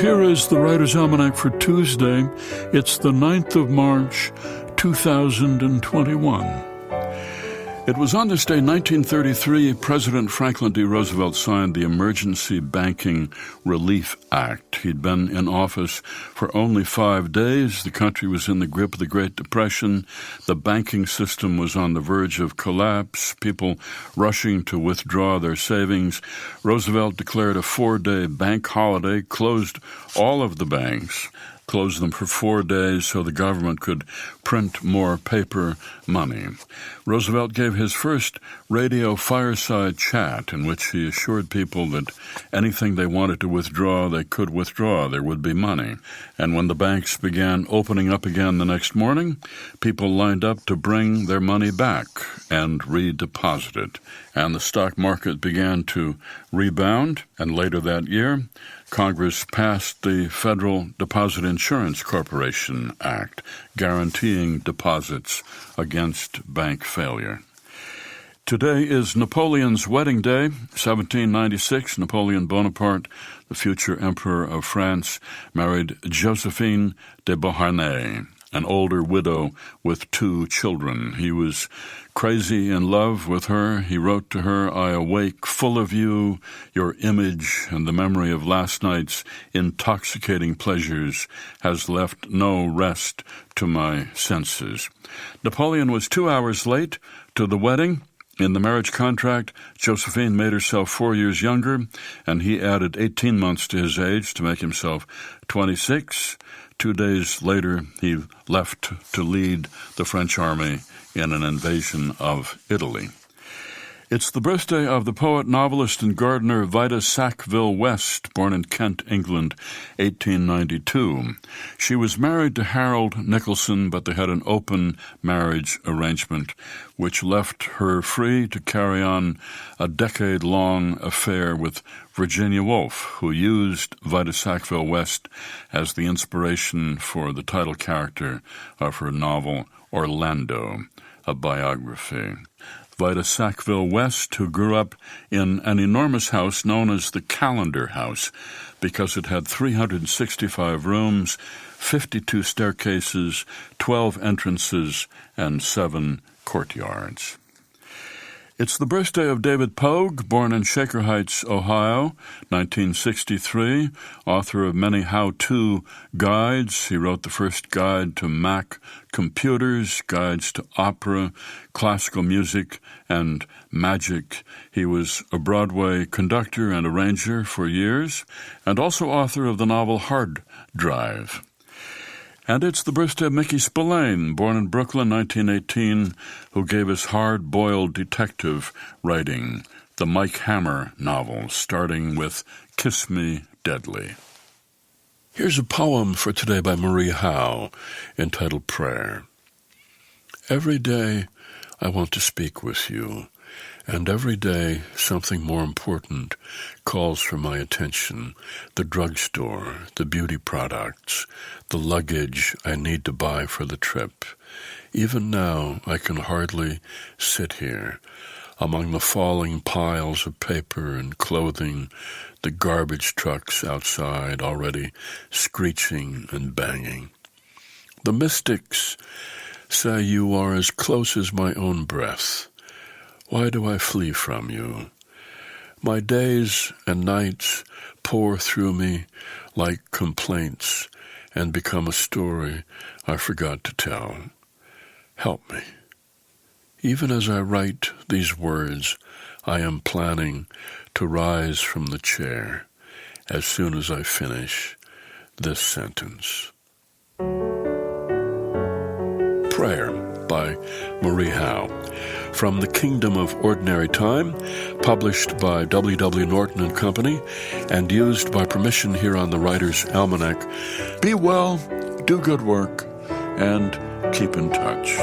here is the Writer's Almanac for Tuesday. It's the 9th of March, 2021. It was on this day, 1933, President Franklin D. Roosevelt signed the Emergency Banking Relief Act. He'd been in office for only 5 days. The country was in the grip of the Great Depression. The banking system was on the verge of collapse, people rushing to withdraw their savings. Roosevelt declared a 4-day bank holiday, closed all of the banks, closed them for 4 days so the government could print more paper money. Roosevelt gave his first radio fireside chat in which he assured people that anything they wanted to withdraw, they could withdraw. There would be money. And when the banks began opening up again the next morning, people lined up to bring their money back and redeposit it. And the stock market began to rebound. And later that year, Congress passed the Federal Deposit Insurance Corporation Act, guaranteeing deposits against bank failure. Today is Napoleon's wedding day, 1796. Napoleon Bonaparte, the future Emperor of France, married Josephine de Beauharnais, an older widow with 2 children. He was crazy in love with her. He wrote to her, "I awake full of you, your image and the memory of last night's intoxicating pleasures has left no rest to my senses." Napoleon was 2 hours late to the wedding. In the marriage contract, Josephine made herself 4 years younger, and he added 18 months to his age to make himself 26. 2 days later, he left to lead the French army in an invasion of Italy. It's the birthday of the poet, novelist, and gardener Vita Sackville-West, born in Kent, England, 1892. She was married to Harold Nicholson, but they had an open marriage arrangement, which left her free to carry on a decade-long affair with Virginia Woolf, who used Vita Sackville-West as the inspiration for the title character of her novel Orlando, a biography. Vita Sackville-West, who grew up in an enormous house known as the Calendar House because it had 365 rooms, 52 staircases, 12 entrances, and 7 courtyards. It's the birthday of David Pogue, born in Shaker Heights, Ohio, 1963, author of many how-to guides. He wrote the first guide to Mac computers, guides to opera, classical music, and magic. He was a Broadway conductor and arranger for years, and also author of the novel Hard Drive. And it's the birthday of Mickey Spillane, born in Brooklyn, 1918, who gave us hard-boiled detective writing, the Mike Hammer novel, starting with Kiss Me Deadly. Here's a poem for today by Marie Howe, entitled Prayer. Every day I want to speak with you, and every day something more important calls for my attention. The drugstore, the beauty products, the luggage I need to buy for the trip. Even now I can hardly sit here among the falling piles of paper and clothing, the garbage trucks outside already screeching and banging. The mystics say you are as close as my own breath. Why do I flee from you? My days and nights pour through me like complaints and become a story I forgot to tell. Help me. Even as I write these words, I am planning to rise from the chair as soon as I finish this sentence. Prayer by Marie Howe. From The Kingdom of Ordinary Time, published by W.W. Norton and Company, and used by permission here on the Writer's Almanac. Be well, do good work, and keep in touch.